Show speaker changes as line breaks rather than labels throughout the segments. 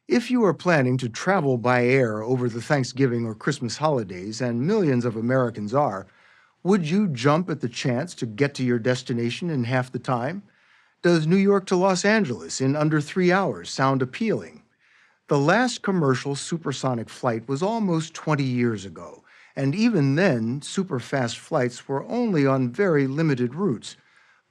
If you are planning to travel by air over the Thanksgiving or Christmas holidays, and millions of Americans are, would you jump at the chance to get to your destination in half the time? Does New York to Los Angeles in under 3 hours sound appealing? The last commercial supersonic flight was almost 20 years ago, and even then, superfast flights were only on very limited routes.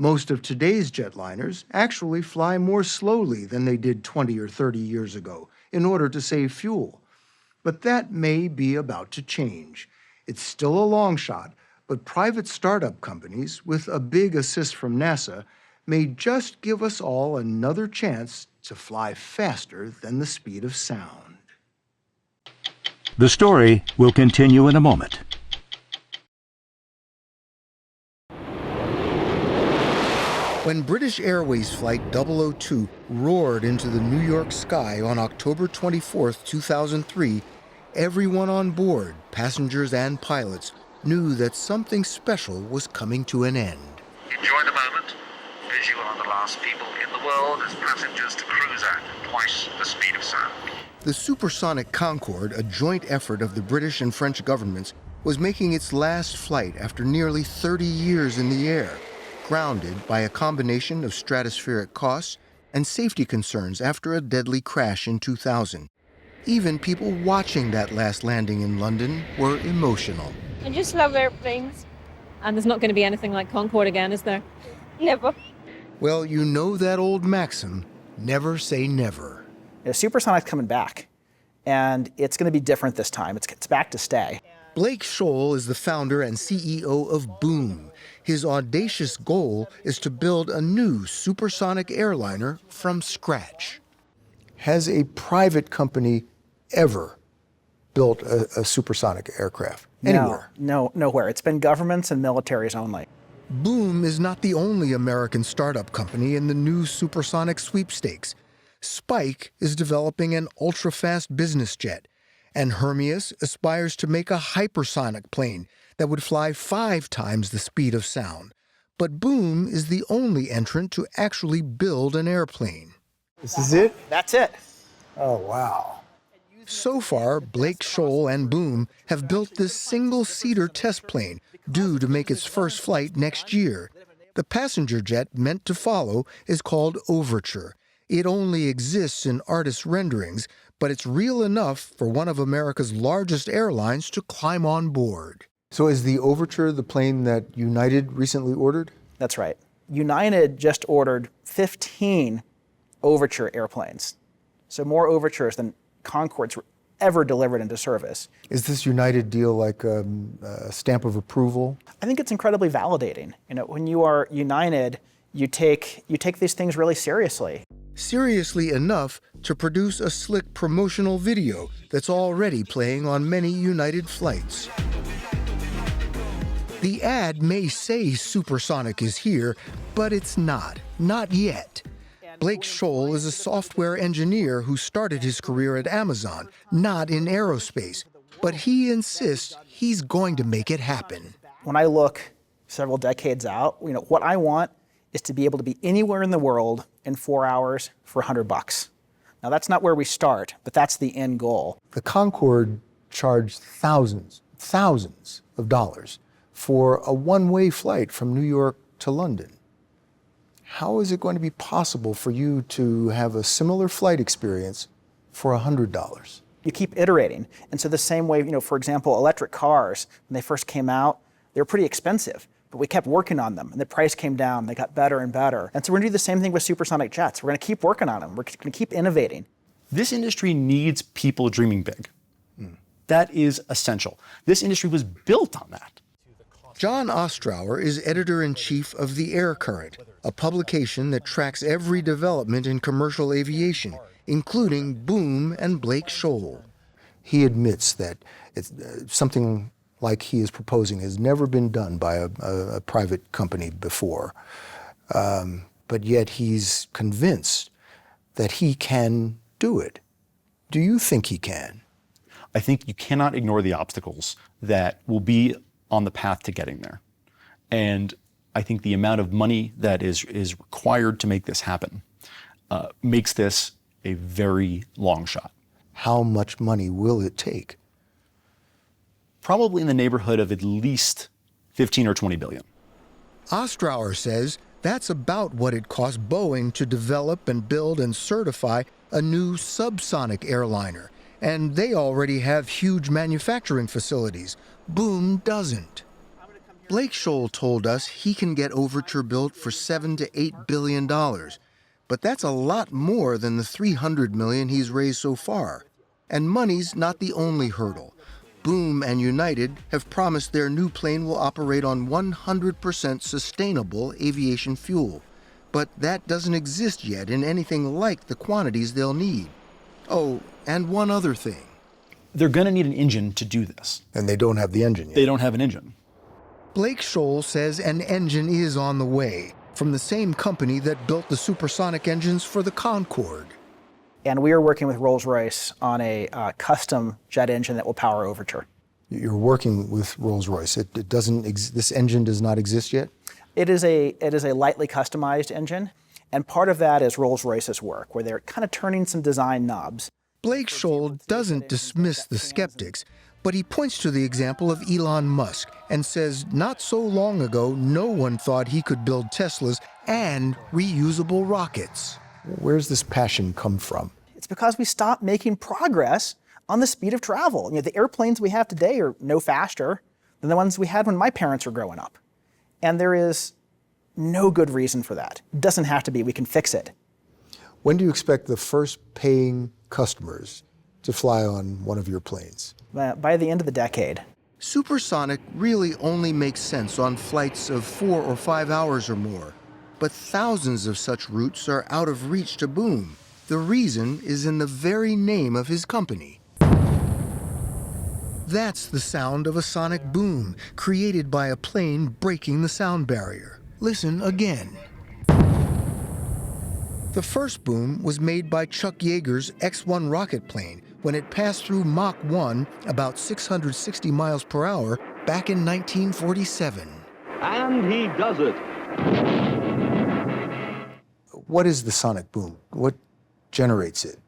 Most of today's jetliners actually fly more slowly than they did 20 or 30 years ago in order to save fuel. But that may be about to change. It's still a long shot, but private startup companies, with a big assist from NASA, may just give us all another chance to fly faster than the speed of sound.
The story will continue in a moment.
When British Airways Flight 002 roared into the New York sky on October 24, 2003, everyone on board, passengers and pilots, knew that something special was coming to an end.
Enjoy the moment, as you are the last people in the world as passengers to cruise at twice the speed of sound.
The supersonic Concorde, a joint effort of the British and French governments, was making its last flight after nearly 30 years in the air, grounded by a combination of stratospheric costs and safety concerns after a deadly crash in 2000. Even people watching that last landing in London were emotional.
I just love airplanes.
And there's not going to be anything like Concorde again, is there?
Never.
Well, you know that old maxim, never say never.
Supersonic's coming back, and it's going to be different this time. It's back to stay.
Blake Scholl is the founder and CEO of Boom. His audacious goal is to build a new supersonic airliner from scratch. Has a private company ever built a supersonic aircraft anywhere?
No, nowhere. It's been governments and militaries only.
Boom is not the only American startup company in the new supersonic sweepstakes. Spike is developing an ultra-fast business jet, and Hermeus aspires to make a hypersonic plane that would fly 5 times the speed of sound. But Boom is the only entrant to actually build an airplane.
This is it? That's it.
Oh, wow. So far, Blake Scholl and Boom have built this single-seater test plane due to make its first flight next year. The passenger jet meant to follow is called Overture. It only exists in artist renderings, but it's real enough for one of America's largest airlines to climb on board. So is the Overture the plane that United recently ordered?
That's right. United just ordered 15 Overture airplanes. So more Overtures than Concordes were ever delivered into service.
Is this United deal like a stamp of approval?
I think it's incredibly validating. When you are United, you take these things really seriously.
Seriously enough to produce a slick promotional video that's already playing on many United flights. The ad may say supersonic is here, but it's not yet. Blake Scholl is a software engineer who started his career at Amazon, not in aerospace, but he insists he's going to make it happen.
When I look several decades out, what I want is to be able to be anywhere in the world in 4 hours for $100. Now that's not where we start, but that's the end goal.
The Concorde charged thousands of dollars for a one-way flight from New York to London. How is it going to be possible for you to have a similar flight experience for $100?
You keep iterating. And so the same way, for example, electric cars, when they first came out, they were pretty expensive. But we kept working on them, and the price came down. They got better and better. And so we're going to do the same thing with supersonic jets. We're going to keep working on them. We're going to keep innovating.
This industry needs people dreaming big. That is essential. This industry was built on that.
John Ostrower is editor-in-chief of The Air Current, a publication that tracks every development in commercial aviation, including Boom and Blake Scholl. He admits that it's something like he is proposing has never been done by a private company before. But yet he's convinced that he can do it. Do you think he can?
I think you cannot ignore the obstacles that will be on the path to getting there. And I think the amount of money that is required to make this happen makes this a very long shot.
How much money will it take?
Probably in the neighborhood of at least 15 or 20 billion.
Ostrower says that's about what it cost Boeing to develop and build and certify a new subsonic airliner. And they already have huge manufacturing facilities. Boom doesn't. Blake Scholl told us he can get Overture built for $7 to $8 billion. But that's a lot more than the $300 million he's raised so far. And money's not the only hurdle. Boom and United have promised their new plane will operate on 100% sustainable aviation fuel. But that doesn't exist yet in anything like the quantities they'll need. Oh, and one other thing.
They're going to need an engine to do this.
And they don't have the engine yet.
They don't have an engine.
Blake Scholl says an engine is on the way from the same company that built the supersonic engines for the Concorde.
And we are working with Rolls-Royce on a custom jet engine that will power Overture.
You're working with Rolls-Royce. This engine does not exist yet?
It is a lightly customized engine, and part of that is Rolls-Royce's work, where they're kind of turning some design knobs.
Blake Scholl doesn't dismiss the skeptics, but he points to the example of Elon Musk and says not so long ago, no one thought he could build Teslas and reusable rockets. Where's this passion come from?
It's because we stopped making progress on the speed of travel. You know, the airplanes we have today are no faster than the ones we had when my parents were growing up. And there is no good reason for that. It doesn't have to be. We can fix it.
When do you expect the first paying customers to fly on one of your planes?
By the end of the decade.
Supersonic really only makes sense on flights of 4 or 5 hours or more. But thousands of such routes are out of reach to Boom. The reason is in the very name of his company. That's the sound of a sonic boom created by a plane breaking the sound barrier. Listen again. The first boom was made by Chuck Yeager's X-1 rocket plane when it passed through Mach 1, about 660 miles per hour, back in 1947.
And he does it.
What is the sonic boom? What generates it?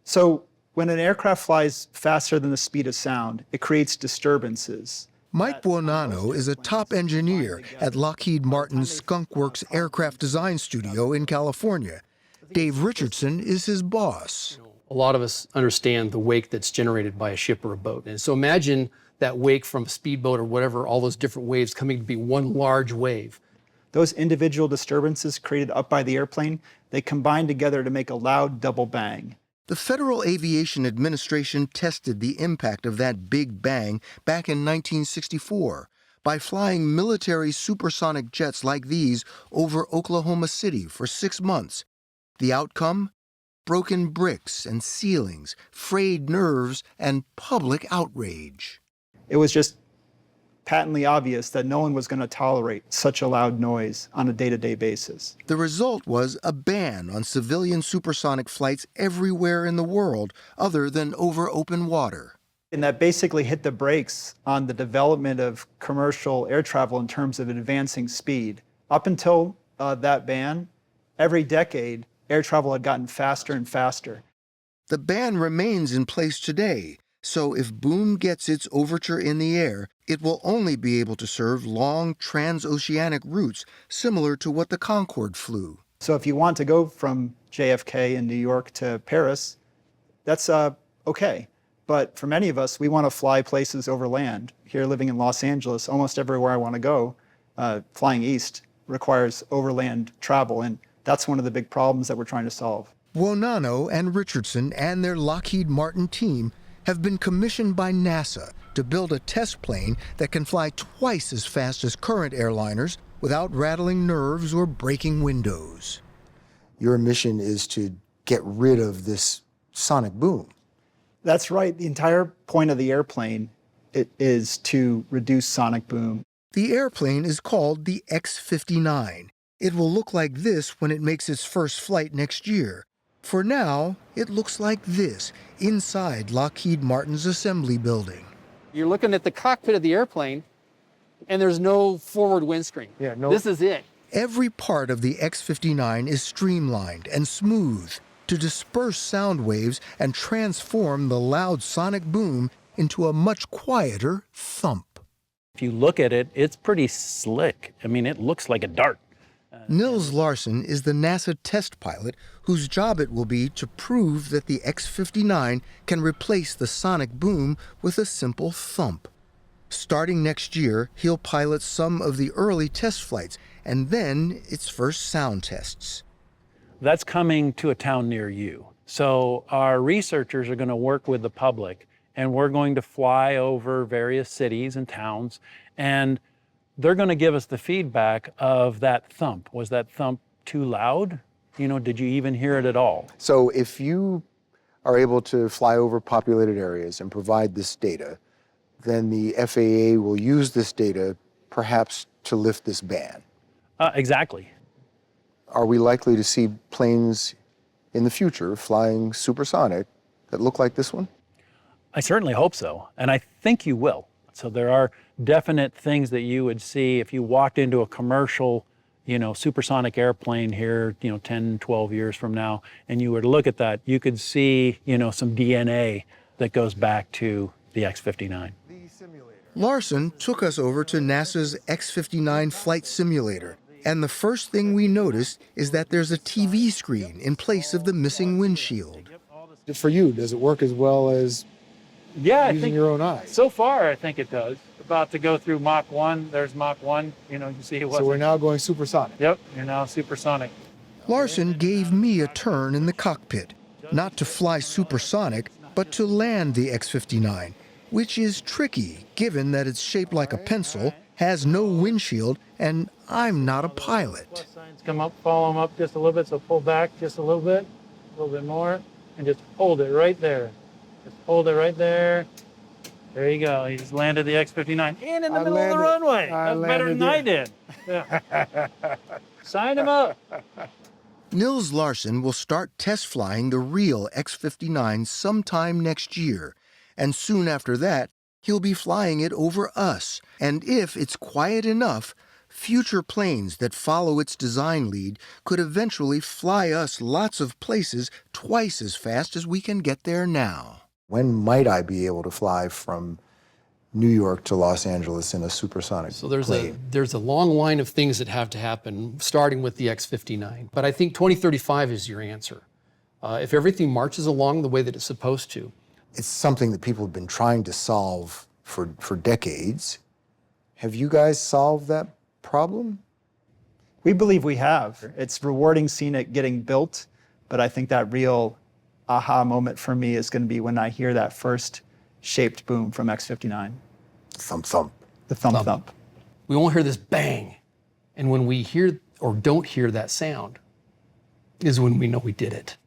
So when an aircraft flies faster than the speed of sound, it creates disturbances.
Mike Buonanno is a top engineer at Lockheed Martin's Skunk Works aircraft design studio in California. Dave Richardson is his boss.
A lot of us understand the wake that's generated by a ship or a boat. And so imagine that wake from a speedboat or whatever, all those different waves coming to be one large wave.
Those individual disturbances created up by the airplane, they combine together to make a loud double bang.
The Federal Aviation Administration tested the impact of that big bang back in 1964 by flying military supersonic jets like these over Oklahoma City for 6 months. The outcome? Broken bricks and ceilings, frayed nerves, and public outrage.
It was just patently obvious that no one was going to tolerate such a loud noise on a day-to-day basis.
The result was a ban on civilian supersonic flights everywhere in the world other than over open water.
And that basically hit the brakes on the development of commercial air travel in terms of advancing speed. Up until that ban, every decade, air travel had gotten faster and faster.
The ban remains in place today, so if Boom gets its Overture in the air, it will only be able to serve long transoceanic routes similar to what the Concorde flew.
So if you want to go from JFK in New York to Paris, that's okay. But for many of us, we want to fly places over land. Here living in Los Angeles, almost everywhere I want to go, flying east requires overland travel, and that's one of the big problems that we're trying to solve.
Buonanno and Richardson and their Lockheed Martin team have been commissioned by NASA to build a test plane that can fly twice as fast as current airliners without rattling nerves or breaking windows. Your mission is to get rid of this sonic boom.
That's right. The entire point of the airplane is to reduce sonic boom.
The airplane is called the X-59. It will look like this when it makes its first flight next year. For now, it looks like this inside Lockheed Martin's assembly building.
You're looking at the cockpit of the airplane, and there's no forward windscreen. This is it.
Every part of the X-59 is streamlined and smooth. to disperse sound waves and transform the loud sonic boom into a much quieter thump.
If you look at it, it's pretty slick. I mean, it looks like a dart.
Nils Larsen is the NASA test pilot whose job it will be to prove that the X-59 can replace the sonic boom with a simple thump. Starting next year, he'll pilot some of the early test flights and then its first sound tests.
That's coming to a town near you. So our researchers are going to work with the public, and we're going to fly over various cities and towns, and they're going to give us the feedback of that thump. Was that thump too loud? You know, did you even hear it at all?
So if you are able to fly over populated areas and provide this data, then the FAA will use this data perhaps to lift this ban.
Exactly.
Are we likely to see planes in the future flying supersonic that look like this one?
I certainly hope so, and I think you will. So there are definite things that you would see if you walked into a commercial, supersonic airplane here, 10, 12 years from now, and you were to look at that, you could see, some DNA that goes back to the X-59.
Larsen took us over to NASA's X-59 flight simulator, and the first thing we noticed is that there's a TV screen in place of the missing windshield. For you, does it work as well as using your own eyes?
So far, I think it does. About to go through Mach 1. There's Mach 1. You see it wasn't.
So we're now going supersonic.
Yep, you're now supersonic.
Larsen gave me a turn in the cockpit, not to fly supersonic, but to land the X-59, which is tricky given that it's shaped like a pencil, has no windshield, and I'm not a pilot.
Come up, follow them up just a little bit, so pull back just a little bit more, and just hold it right there. Just hold it right there. There you go. You just landed the X-59 in the middle of the runway. That's better than I did. Yeah. Sign him up.
Nils Larsen will start test flying the real X-59 sometime next year, and soon after that, he'll be flying it over us. And if it's quiet enough, future planes that follow its design lead could eventually fly us lots of places twice as fast as we can get there now. When might I be able to fly from New York to Los Angeles in a supersonic plane?
There's a long line of things that have to happen, starting with the X-59. But I think 2035 is your answer. If everything marches along the way that it's supposed to.
It's something that people have been trying to solve for decades. Have you guys solved that problem?
We believe we have. It's rewarding seeing it getting built, but I think that real aha moment for me is going to be when I hear that first shaped boom from X-59.
Thump, thump.
The thump, thump.
We won't hear this bang. And when we hear or don't hear that sound is when we know we did it.